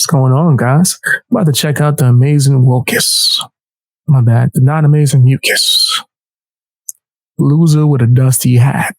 going on, guys? I'm about to check out the amazing Wilkes. My bad. The not amazing mucus. Loser with a dusty hat.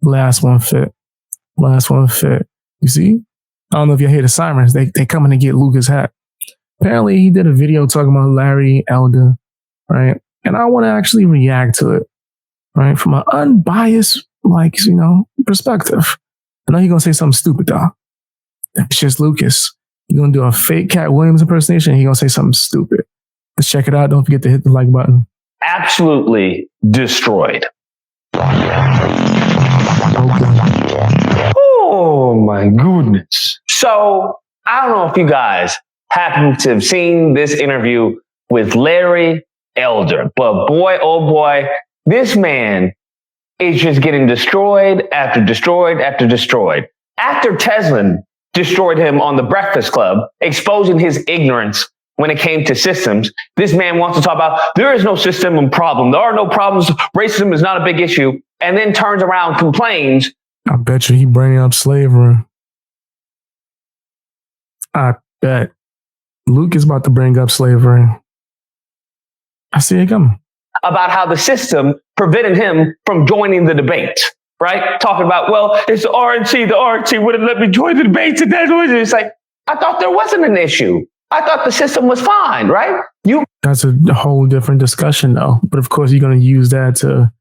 Last one fit. You see? I don't know if you hear the sirens. They coming to get Lucas' hat. Apparently, he did a video talking about Larry Elder, right? And I want to actually react to it, right? From an unbiased, perspective. I know you're going to say something stupid, though. It's just Lucas. You're going to do a fake Cat Williams impersonation, and he's going to say something stupid. Let's check it out. Don't forget to hit the like button. Absolutely destroyed. Oh my goodness. So I don't know if you guys happen to have seen this interview with Larry Elder, but boy, oh boy, this man is just getting destroyed after destroyed after destroyed. After Teslin destroyed him on The Breakfast Club, exposing his ignorance when it came to systems, this man wants to talk about there is no system and problem. There are no problems. Racism is not a big issue. And then turns around, complains. I bet you he bringing up slavery. I bet Luke is about to bring up slavery. I see it coming. About how the system prevented him from joining the debate, right? Talking about, well, it's the RNC. The RNC wouldn't let me join the debates. And that's what it's like. I thought there wasn't an issue. I thought the system was fine, right? That's a whole different discussion, though. But of course, you're going to use that to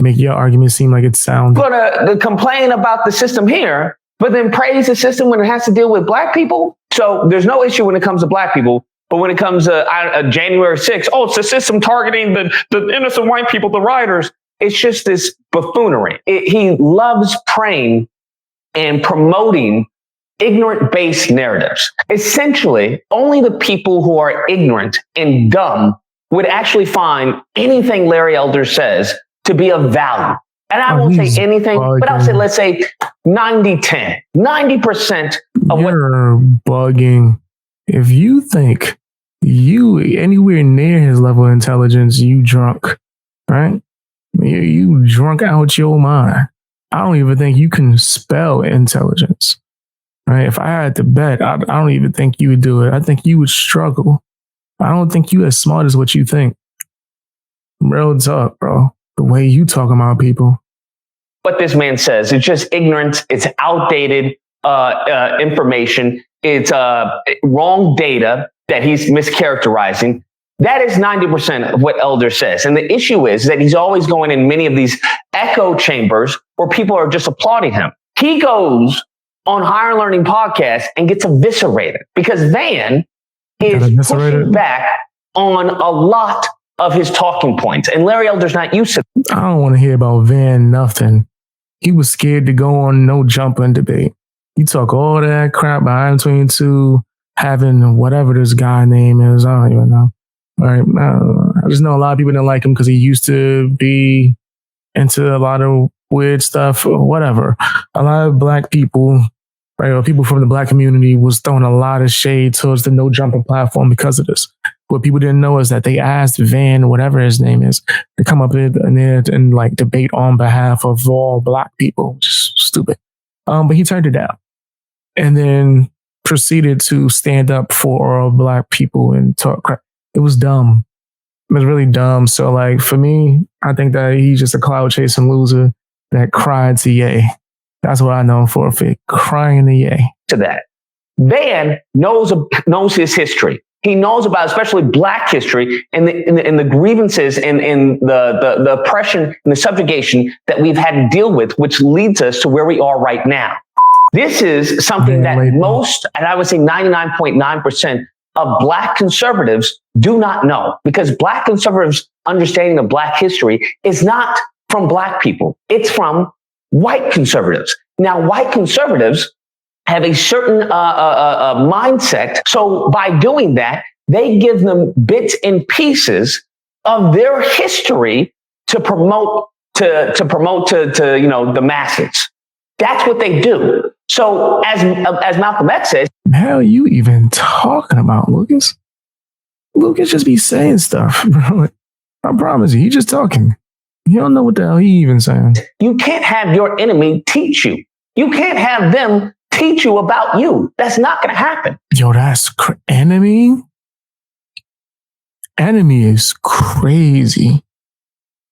make your argument seem like it's sound. You're going to complain about the system here, but then praise the system when it has to deal with black people. So there's no issue when it comes to black people. But when it comes to January 6th, oh, it's the system targeting the innocent white people, the rioters. It's just this buffoonery. He loves praying and promoting ignorant-based narratives. Essentially, only the people who are ignorant and dumb would actually find anything Larry Elder says to be of value. And I won't say anything, but I'll say, let's say 90-10. 90% of You're bugging. If you think you anywhere near his level of intelligence, you drunk, right? You drunk out your mind. I don't even think you can spell intelligence. Right? If I had to bet, I don't even think you would do it. I think you would struggle. I don't think you as smart as what you think. Real talk, bro. The way you talk about people. What this man says, it's just ignorance. It's outdated information. It's wrong data that he's mischaracterizing. That is 90% of what Elder says. And the issue is that he's always going in many of these echo chambers where people are just applauding him. He goes on Higher Learning Podcast and gets eviscerated because Van is pushing back on a lot of his talking points. And Larry Elder's not used to it. I don't want to hear about Van nothing. He was scared to go on no jumping debate. You talk all that crap behind 22, having whatever this guy name is. I don't even know. All right. I just know a lot of people didn't like him because he used to be into a lot of weird stuff or whatever. A lot of black people, right, or people from the black community was throwing a lot of shade towards the no jumping platform because of this. What people didn't know is that they asked Van, whatever his name is, to come up and like debate on behalf of all black people, which is stupid. But he turned it down and then proceeded to stand up for all black people and talk crap. It was dumb. It was really dumb. So like for me, I think that he's just a cloud chasing loser that cried to yay. That's what I know him for crying to yay. To that. Van knows his history. He knows about especially black history and the grievances and the oppression and the subjugation that we've had to deal with, which leads us to where we are right now. This is something that most, and I would say 99.9% of black conservatives do not know, because black conservatives' understanding of black history is not from black people. It's from white conservatives. Now, white conservatives have a certain mindset. So by doing that, they give them bits and pieces of their history to promote to the masses. That's what they do. So as Malcolm X says, the hell you even talking about, Lucas? Lucas just be saying stuff, bro. I promise you, he just talking. You don't know what the hell he even saying. You can't have your enemy teach you. You can't have them teach you about you. That's not going to happen. Yo, that's enemy. Enemy is crazy.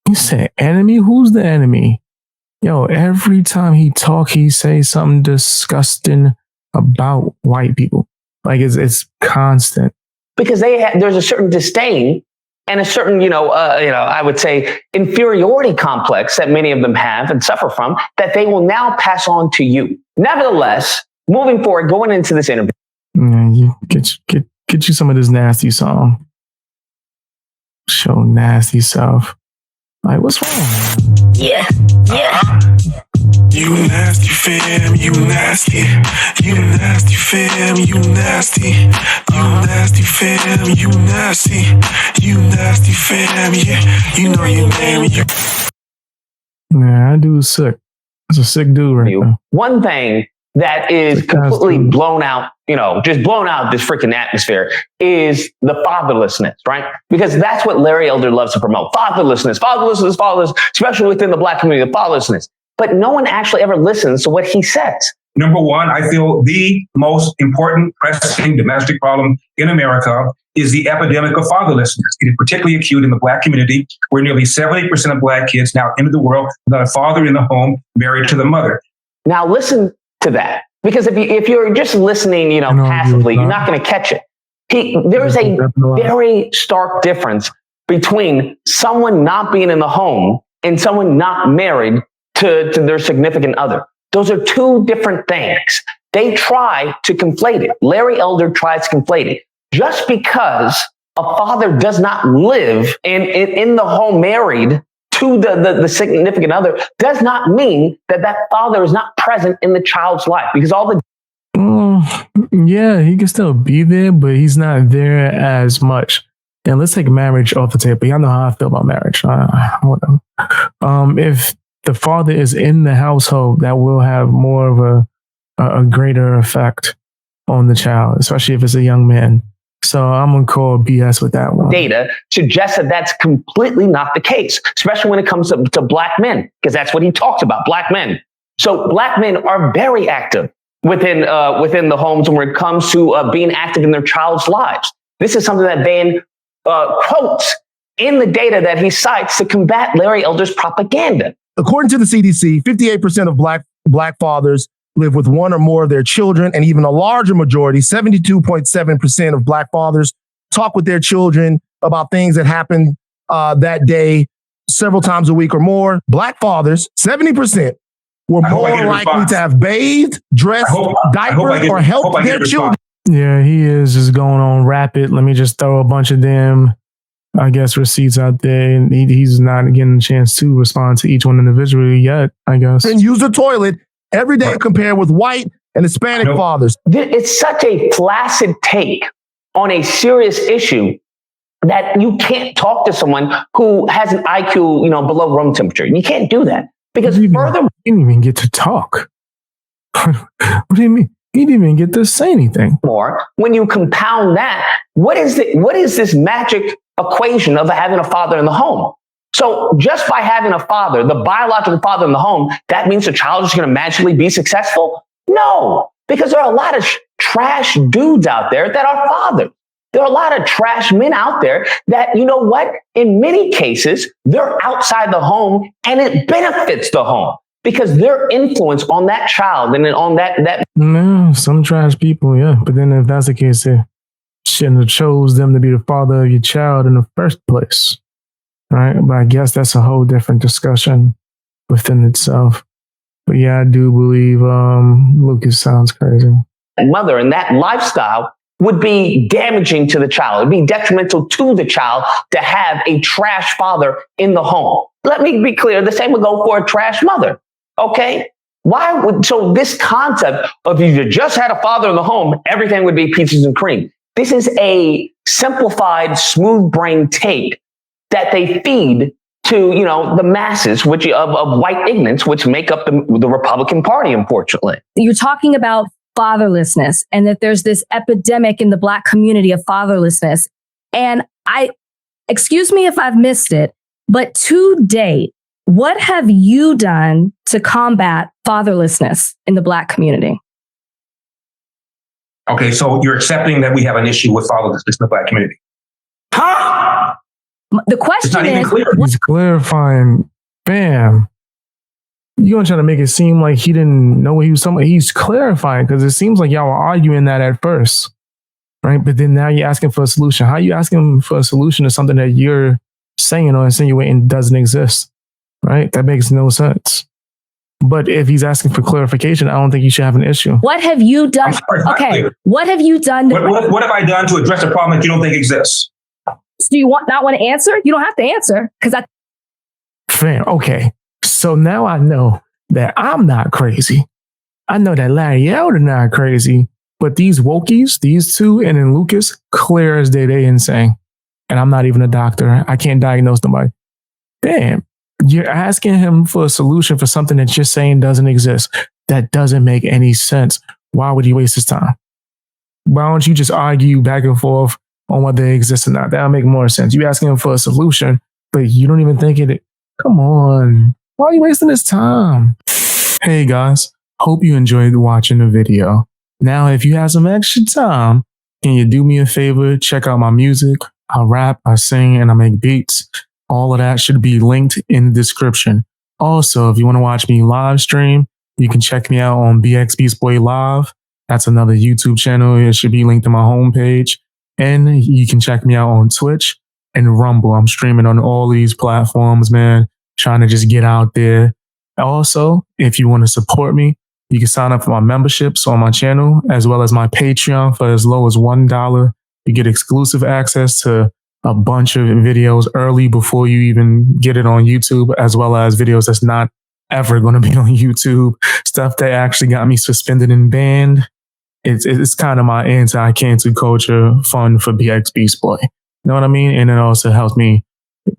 You said enemy? Who's the enemy? Yo, every time he talk, he say something disgusting about white people. Like it's constant. Because there's a certain disdain and a certain, I would say inferiority complex that many of them have and suffer from that they will now pass on to you. Nevertheless, moving forward, going into this interview. Yeah, you get you some of this nasty song. Show nasty self. Like, what's wrong? Yeah. You nasty fam, you nasty. You nasty fam, you nasty. You nasty fam, you nasty. You nasty fam, yeah. You know your name. Yeah, that dude's sick. That's a sick dude right now. One thing that is completely blown out, just blown out this freaking atmosphere is the fatherlessness, right? Because that's what Larry Elder loves to promote. Fatherlessness, especially within the Black community, fatherlessness. But no one actually ever listens to what he says. Number one, I feel the most important pressing domestic problem in America is the epidemic of fatherlessness. It is particularly acute in the Black community, where nearly 70% of Black kids now enter the world without a father in the home, married to the mother. Now listen to that, because if you're just listening, passively, you're not going to catch it. There's a very stark difference between someone not being in the home and someone not married to their significant other. Those are two different things. They try to conflate it. Larry Elder tries to conflate it. Just because a father does not live in the home married to the significant other does not mean that father is not present in the child's life, because all the yeah, he can still be there, but he's not there as much. And let's take marriage off the table. Y'all know how I feel about marriage. If the father is in the household, that will have more of a greater effect on the child, especially if it's a young man. So I'm going to call BS with that one. Data suggests that that's completely not the case, especially when it comes to Black men, because that's what he talks about, Black men. So Black men are very active within the homes when it comes to being active in their child's lives. This is something that Van quotes in the data that he cites to combat Larry Elder's propaganda. According to the CDC, 58% of black fathers live with one or more of their children, and even a larger majority, 72.7% of Black fathers, talk with their children about things that happened that day several times a week or more. Black fathers, 70%, were more likely to have bathed, dressed, diapered, or helped their children. Yeah, he is just going on rapid. Let me just throw a bunch of them, I guess, receipts out there. And he's not getting a chance to respond to each one individually yet, I guess. And use the toilet every day compared with white and Hispanic fathers. It's such a flaccid take on a serious issue that you can't talk to someone who has an IQ, below room temperature. You can't do that. Because furthermore, he didn't even get to talk. What do you mean? He didn't even get to say anything. When you compound that, what is this magic equation of having a father in the home? So just by having a father, the biological father in the home, that means the child is going to magically be successful? No, because there are a lot of trash dudes out there that are fathers. There are a lot of trash men out there that, in many cases, they're outside the home and it benefits the home because their influence on that child and on that. No, some trash people, yeah. But then if that's the case, they shouldn't have chose them to be the father of your child in the first place. Right? But I guess that's a whole different discussion within itself. But yeah, I do believe Lucas sounds crazy. Mother and that lifestyle would be damaging to the child. It'd be detrimental to the child to have a trash father in the home. Let me be clear. The same would go for a trash mother. Okay? So this concept of if you just had a father in the home, everything would be peaches and cream. This is a simplified, smooth brain take that they feed to, the masses, which of white ignorance, which make up the Republican Party, unfortunately. You're talking about fatherlessness and that there's this epidemic in the Black community of fatherlessness. And excuse me if I've missed it, but to date, what have you done to combat fatherlessness in the Black community? Okay, so you're accepting that we have an issue with fatherlessness in the Black community. Huh? The question It's not even is, clear. He's clarifying. Bam. You're gonna try to make it seem like he didn't know what he was talking about. He's clarifying because it seems like y'all were arguing that at first, right? But then now you're asking for a solution. How are you asking for a solution to something that you're saying or insinuating doesn't exist, right? That makes no sense. But if he's asking for clarification, I don't think you should have an issue. what have you done? I'm sorry, it's not Okay, clear. what have you done? What have I done to address a problem that you don't think exists? Do you not want to answer? You don't have to answer because Fam, okay. So now I know that I'm not crazy. I know that Larry Elder not crazy, but these wokies, these two, and then Lucas, clear as day, they insane. And I'm not even a doctor. I can't diagnose nobody. Damn, you're asking him for a solution for something that you're saying doesn't exist. That doesn't make any sense. Why would he waste his time? Why don't you just argue back and forth on whether they exist or not? That'll make more sense. You asking him for a solution, but you don't even think it. Come on. Why are you wasting his time? Hey guys, hope you enjoyed watching the video. Now, if you have some extra time, can you do me a favor? Check out my music. I rap, I sing, and I make beats. All of that should be linked in the description. Also, if you want to watch me live stream, you can check me out on bxbeastboy Live. That's another YouTube channel. It should be linked to my homepage. And you can check me out on Twitch and Rumble. I'm streaming on all these platforms, man, trying to just get out there. Also, if you want to support me, you can sign up for my memberships on my channel, as well as my Patreon for as low as $1. You get exclusive access to a bunch of videos early before you even get it on YouTube, as well as videos that's not ever going to be on YouTube, stuff that actually got me suspended and banned. It's kind of my anti-cancel culture fund for BX Beast Boy. You know what I mean? And it also helps me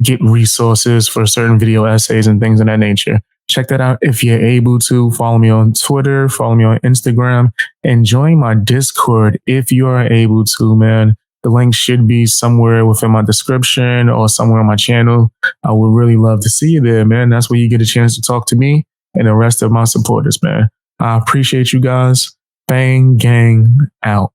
get resources for certain video essays and things of that nature. Check that out if you're able to. Follow me on Twitter, follow me on Instagram, and join my Discord if you are able to, man. The link should be somewhere within my description or somewhere on my channel. I would really love to see you there, man. That's where you get a chance to talk to me and the rest of my supporters, man. I appreciate you guys. Bang, gang, out.